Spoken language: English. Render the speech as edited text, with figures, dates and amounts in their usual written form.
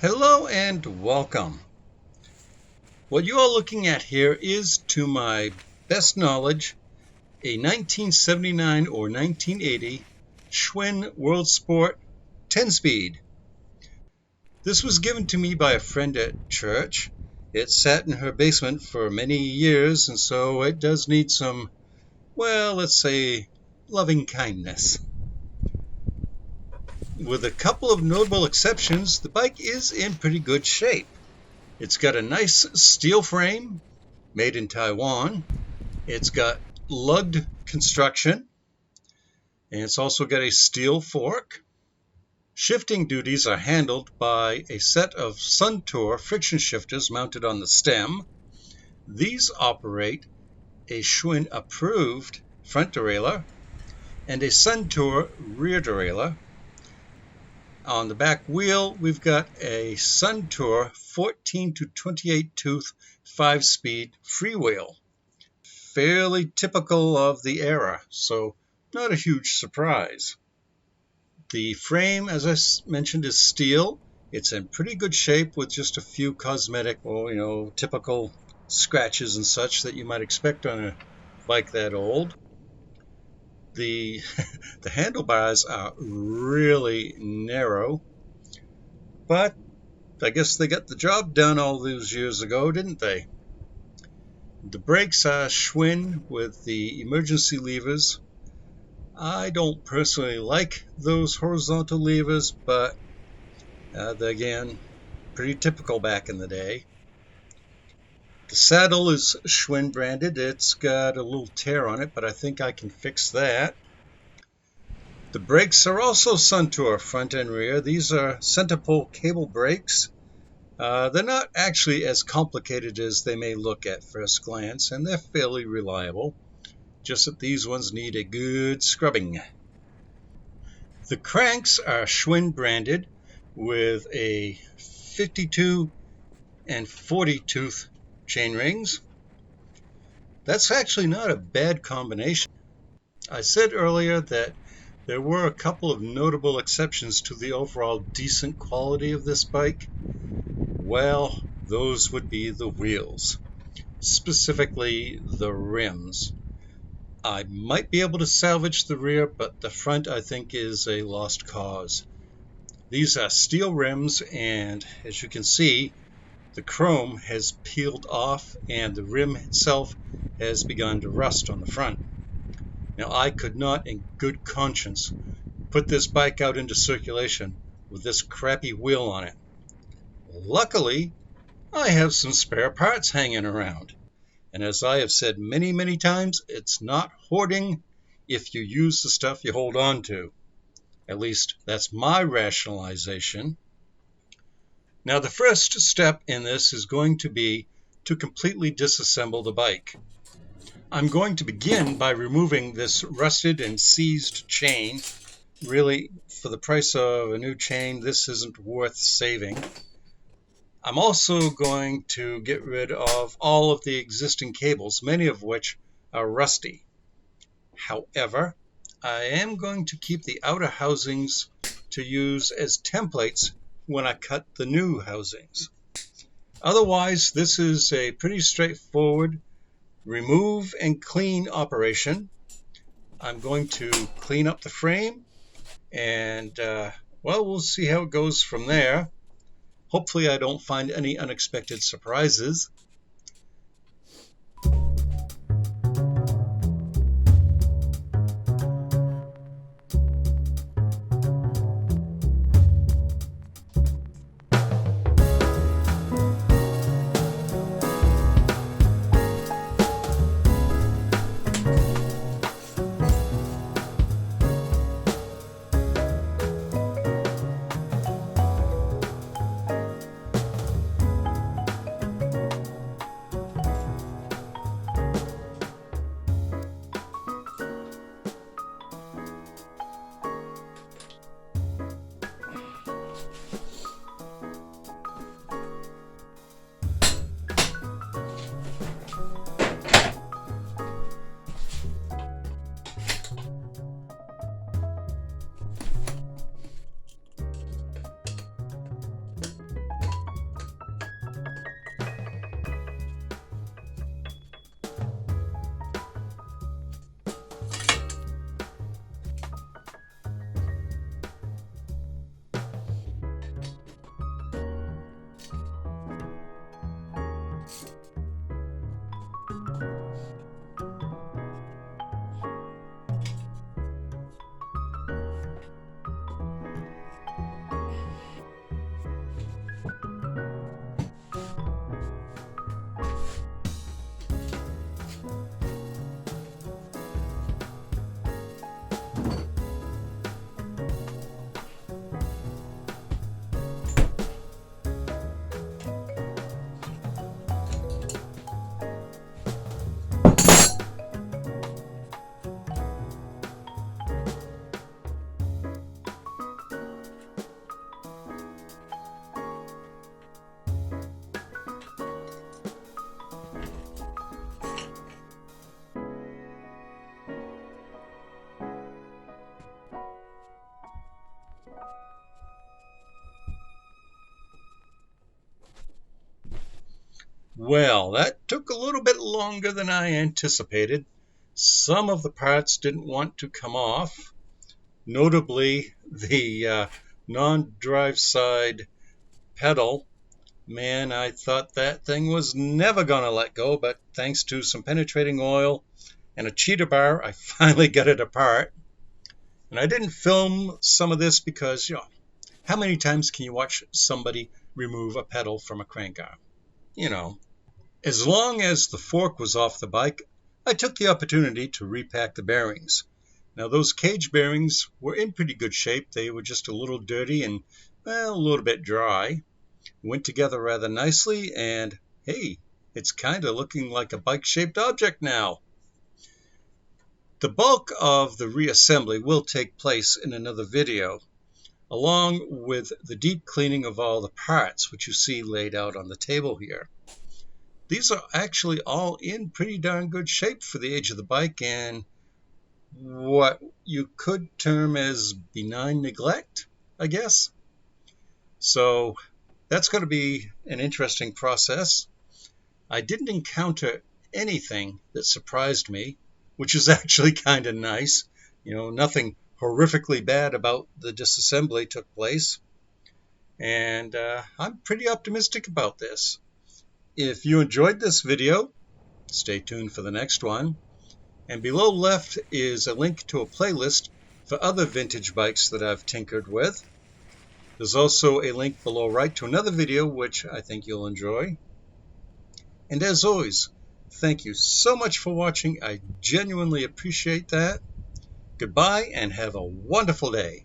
Hello and welcome. What you are looking at here is, to my best knowledge, a 1979 or 1980 Schwinn World Sport 10-speed. This was given to me by a friend at church. It sat in her basement for many years, and so it does need some, well, let's say, loving kindness. With a couple of notable exceptions, the bike is in pretty good shape. It's got a nice steel frame made in Taiwan. It's got lugged construction, and it's also got a steel fork. Shifting duties are handled by a set of Suntour friction shifters mounted on the stem. These operate a Schwinn approved front derailleur and a Suntour rear derailleur. On the back wheel, we've got a Suntour 14 to 28 tooth 5-speed freewheel. Fairly typical of the era, so not a huge surprise. The frame, as I mentioned, is steel. It's in pretty good shape with just a few cosmetic, typical scratches and such that you might expect on a bike that old. The handlebars are really narrow, but I guess they got the job done all those years ago, didn't they? The brakes are Schwinn with the emergency levers. I don't personally like those horizontal levers, but again, pretty typical back in the day. The saddle is Schwinn branded. It's got a little tear on it, but I think I can fix that. The brakes are also Suntour front and rear. These are center pole cable brakes. They're not actually as complicated as they may look at first glance, and they're fairly reliable. Just that these ones need a good scrubbing. The cranks are Schwinn branded with a 52 and 40 tooth chain rings. That's actually not a bad combination. I said earlier that there were a couple of notable exceptions to the overall decent quality of this bike. Well, those would be the wheels, specifically the rims. I might be able to salvage the rear, but the front I think is a lost cause. These are steel rims, and as you can see, the chrome has peeled off and the rim itself has begun to rust on the front. Now, I could not in good conscience put this bike out into circulation with this crappy wheel on it. Luckily, I have some spare parts hanging around. And as I have said many, many times, it's not hoarding if you use the stuff you hold on to. At least that's my rationalization. Now, the first step in this is going to be to completely disassemble the bike. I'm going to begin by removing this rusted and seized chain. Really, for the price of a new chain, this isn't worth saving. I'm also going to get rid of all of the existing cables, many of which are rusty. However, I am going to keep the outer housings to use as templates when I cut the new housings. Otherwise, this is a pretty straightforward remove and clean operation. I'm going to clean up the frame, and we'll see how it goes from there. Hopefully I don't find any unexpected surprises. Well, that took a little bit longer than I anticipated. Some of the parts didn't want to come off, notably the non-drive side pedal. Man, I thought that thing was never going to let go, but thanks to some penetrating oil and a cheater bar, I finally got it apart. And I didn't film some of this because, how many times can you watch somebody remove a pedal from a crank arm? As long as the fork was off the bike, I took the opportunity to repack the bearings. Now, those cage bearings were in pretty good shape. They were just a little dirty and, well, a little bit dry. Went together rather nicely, and hey, it's kind of looking like a bike-shaped object now. The bulk of the reassembly will take place in another video, along with the deep cleaning of all the parts, which you see laid out on the table here. These are actually all in pretty darn good shape for the age of the bike and what you could term as benign neglect, I guess. So that's going to be an interesting process. I didn't encounter anything that surprised me, which is actually kind of nice. Nothing horrifically bad about the disassembly took place. And I'm pretty optimistic about this. If you enjoyed this video, stay tuned for the next one. And below left is a link to a playlist for other vintage bikes that I've tinkered with. There's also a link below right to another video, which I think you'll enjoy. And as always, thank you so much for watching. I genuinely appreciate that. Goodbye and have a wonderful day.